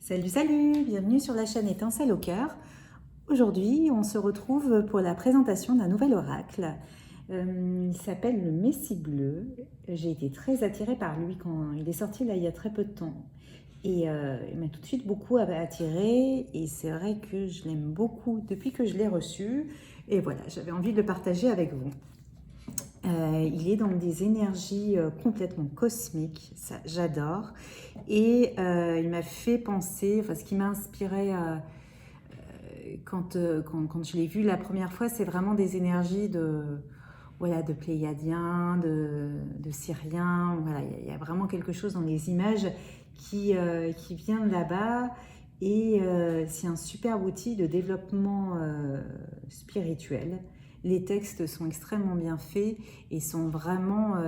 Salut, salut, bienvenue sur la chaîne Étincelle au cœur. Aujourd'hui, on se retrouve pour la présentation d'un nouvel oracle. Il s'appelle le Messie bleu. J'ai été très attirée par lui quand il est sorti là il y a très peu de temps. Et il m'a tout de suite beaucoup attirée et c'est vrai que je l'aime beaucoup depuis que je l'ai reçu. Et voilà, j'avais envie de le partager avec vous. Il est dans des énergies complètement cosmiques, ça j'adore. Et il m'a fait penser, enfin ce qui m'a inspiré quand je l'ai vu la première fois, c'est vraiment des énergies voilà, de Pléiadiens, de Syriens. Voilà, il y a vraiment quelque chose dans les images qui vient de là-bas. Et c'est un superbe outil de développement spirituel. Les textes sont extrêmement bien faits et sont vraiment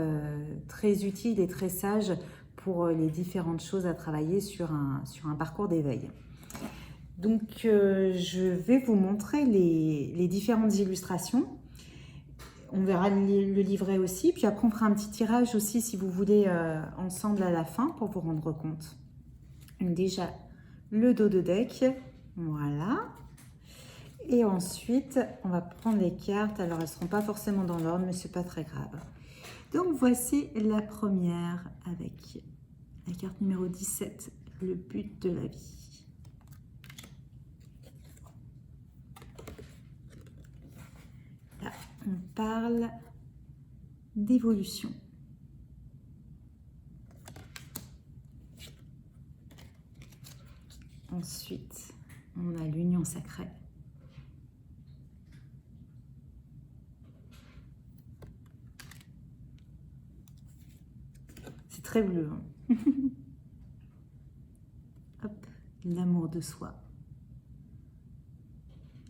très utiles et très sages pour les différentes choses à travailler sur un parcours d'éveil. Donc, je vais vous montrer les différentes illustrations. On verra le livret aussi. Puis après, on fera un petit tirage aussi, si vous voulez, ensemble à la fin pour vous rendre compte. Donc déjà, le dos de deck. Voilà. Et ensuite, on va prendre les cartes. Alors, elles ne seront pas forcément dans l'ordre, mais ce n'est pas très grave. Donc, voici la première avec la carte numéro 17, le but de la vie. Là, on parle d'évolution. Ensuite, on a l'union sacrée. C'est très bleu. Hein. Hop, l'amour de soi.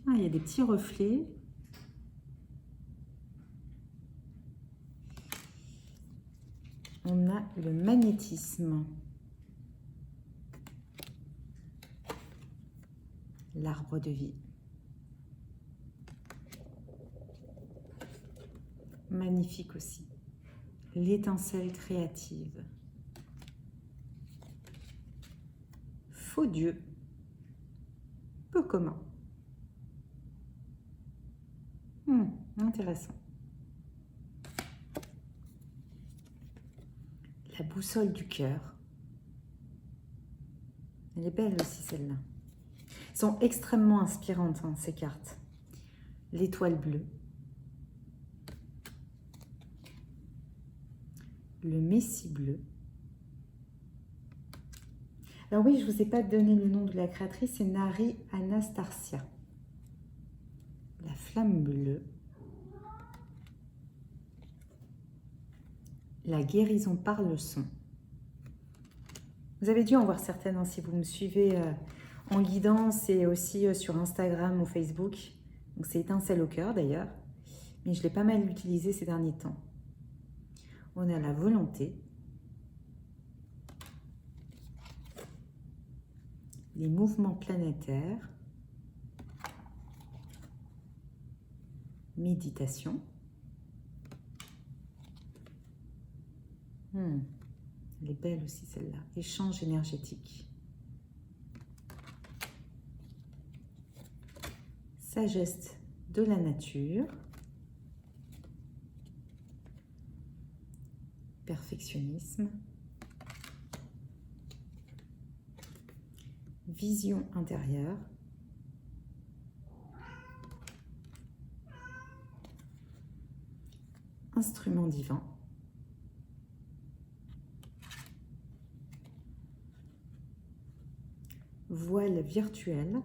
Ah, il y a des petits reflets. On a le magnétisme. L'arbre de vie. Magnifique aussi. L'étincelle créative. Faux Dieu. Peu commun. Intéressant. La boussole du cœur. Elle est belle aussi celle-là. Elles sont extrêmement inspirantes hein, ces cartes. L'étoile bleue. Le Messie bleu. Alors oui, je ne vous ai pas donné le nom de la créatrice, c'est Nari Anastasia. La flamme bleue. La guérison par le son. Vous avez dû en voir certaines hein, si vous me suivez en guidance et aussi sur Instagram ou Facebook. Donc c'est Étincelle au cœur d'ailleurs, mais je l'ai pas mal utilisé ces derniers temps. On a la volonté. Les mouvements planétaires. Méditation. Elle est belle aussi celle-là. Échange énergétique. Sagesse de la nature. Perfectionnisme. Vision intérieure. Instrument divin. Voile virtuel.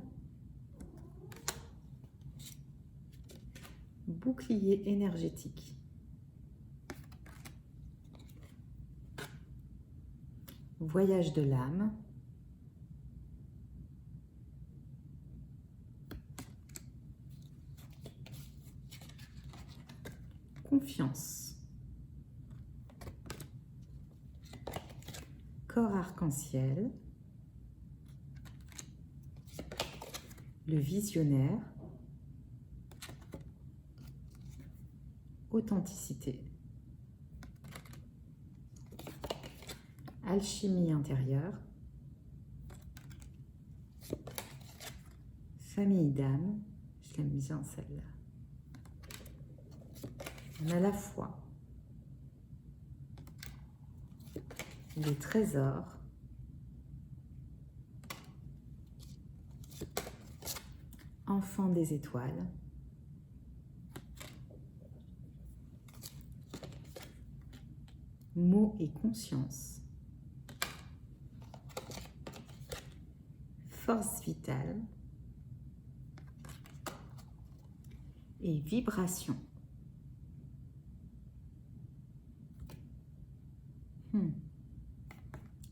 Bouclier énergétique. Voyage de l'âme. Confiance. Corps arc-en-ciel. Le visionnaire. Authenticité. Alchimie intérieure. Famille d'âme, je l'aime bien celle-là. On a la foi, les trésors, enfant des étoiles, mots et conscience, force vitale et vibration.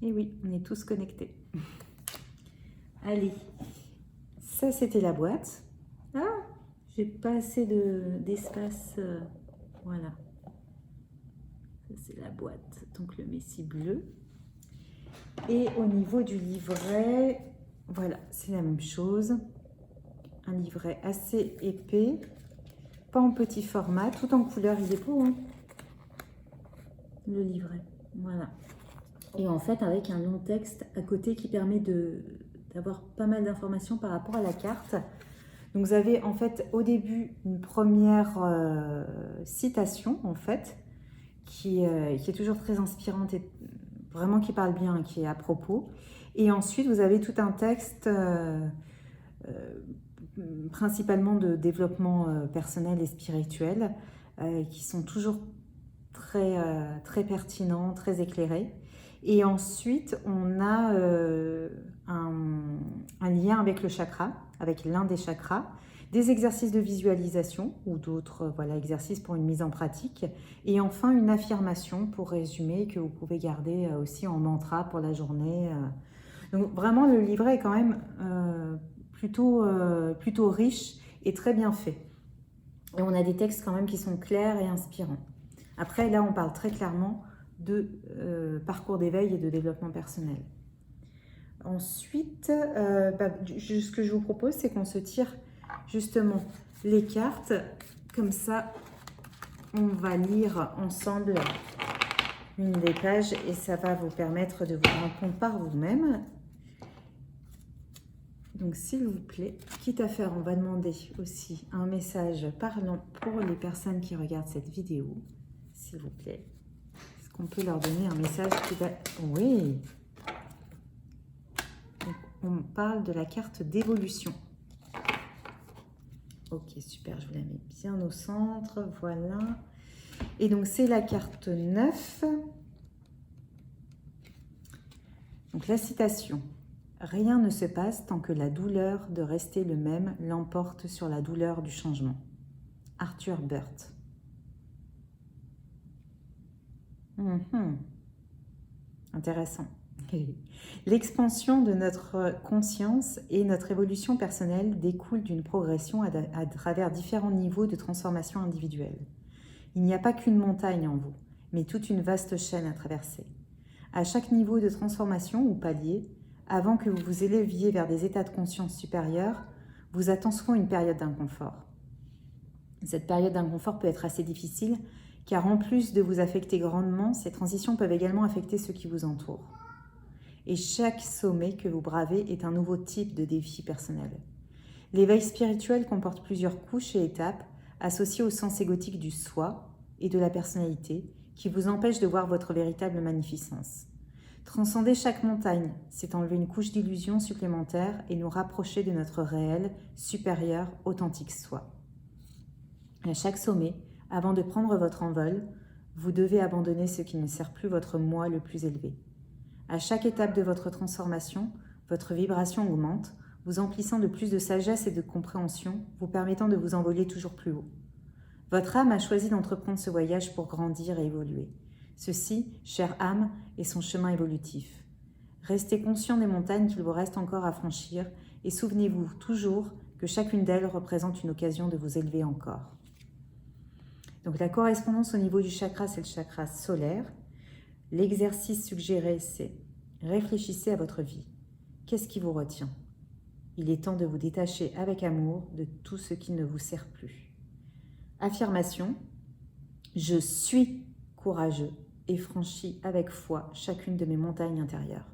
Et oui, on est tous connectés. Allez, ça c'était la boîte. Ah, j'ai pas assez d'espace. Voilà. Ça c'est la boîte, donc le messie bleu. Et au niveau du livret, voilà, c'est la même chose. Un livret assez épais, pas en petit format, tout en couleur. Il est beau, hein, le livret. Voilà. Et en fait, avec un long texte à côté qui permet d'avoir pas mal d'informations par rapport à la carte. Donc vous avez en fait au début une première citation en fait, qui est toujours très inspirante et vraiment qui parle bien, qui est à propos. Et ensuite, vous avez tout un texte principalement de développement personnel et spirituel qui sont toujours très pertinents, très éclairés. Et ensuite, on a un lien avec le chakra, avec l'un des chakras, des exercices de visualisation ou d'autres exercices pour une mise en pratique. Et enfin, une affirmation pour résumer que vous pouvez garder aussi en mantra pour la journée. Donc vraiment, le livret est quand même plutôt riche et très bien fait. Et on a des textes quand même qui sont clairs et inspirants. Après, là, on parle très clairement de parcours d'éveil et de développement personnel. Ensuite, ce que je vous propose, c'est qu'on se tire justement les cartes. Comme ça, on va lire ensemble une des pages et ça va vous permettre de vous rendre compte par vous-même. Donc, s'il vous plaît, quitte à faire, on va demander aussi un message parlant pour les personnes qui regardent cette vidéo. S'il vous plaît. Est-ce qu'on peut leur donner un message qui va... Oui. Donc, on parle de la carte d'évolution. Ok, super, je vous la mets bien au centre. Voilà. Et donc, c'est la carte 9. Donc, la citation. Rien ne se passe tant que la douleur de rester le même l'emporte sur la douleur du changement. Arthur Burt. Intéressant. L'expansion de notre conscience et notre évolution personnelle découle d'une progression à travers différents niveaux de transformation individuelle. Il n'y a pas qu'une montagne en vous, mais toute une vaste chaîne à traverser. À chaque niveau de transformation ou palier, avant que vous vous éleviez vers des états de conscience supérieurs, vous attend souvent une période d'inconfort. Cette période d'inconfort peut être assez difficile, car en plus de vous affecter grandement, ces transitions peuvent également affecter ceux qui vous entourent. Et chaque sommet que vous bravez est un nouveau type de défi personnel. L'éveil spirituel comporte plusieurs couches et étapes associées au sens égotique du soi et de la personnalité qui vous empêchent de voir votre véritable magnificence. Transcender chaque montagne, c'est enlever une couche d'illusion supplémentaire et nous rapprocher de notre réel, supérieur, authentique soi. À chaque sommet, avant de prendre votre envol, vous devez abandonner ce qui ne sert plus votre moi le plus élevé. À chaque étape de votre transformation, votre vibration augmente, vous emplissant de plus de sagesse et de compréhension, vous permettant de vous envoler toujours plus haut. Votre âme a choisi d'entreprendre ce voyage pour grandir et évoluer. Ceci, chère âme, est son chemin évolutif. Restez conscient des montagnes qu'il vous reste encore à franchir et souvenez-vous toujours que chacune d'elles représente une occasion de vous élever encore. Donc la correspondance au niveau du chakra, c'est le chakra solaire. L'exercice suggéré, c'est réfléchissez à votre vie. Qu'est-ce qui vous retient? Il est temps de vous détacher avec amour de tout ce qui ne vous sert plus. Affirmation, je suis courageux et franchis avec foi chacune de mes montagnes intérieures.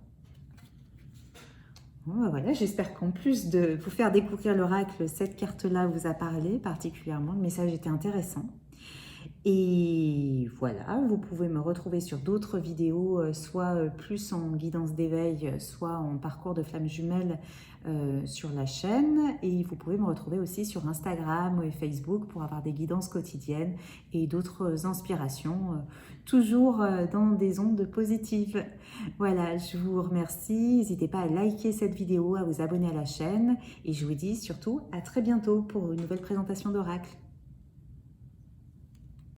Bon, bah voilà, j'espère qu'en plus de vous faire découvrir l'oracle, cette carte-là vous a parlé particulièrement. Le message était intéressant. Et voilà, vous pouvez me retrouver sur d'autres vidéos, soit plus en guidance d'éveil, soit en parcours de flamme jumelle sur la chaîne. Et vous pouvez me retrouver aussi sur Instagram et Facebook pour avoir des guidances quotidiennes et d'autres inspirations, toujours dans des ondes positives. Voilà, je vous remercie. N'hésitez pas à liker cette vidéo, à vous abonner à la chaîne. Et je vous dis surtout à très bientôt pour une nouvelle présentation d'Oracle.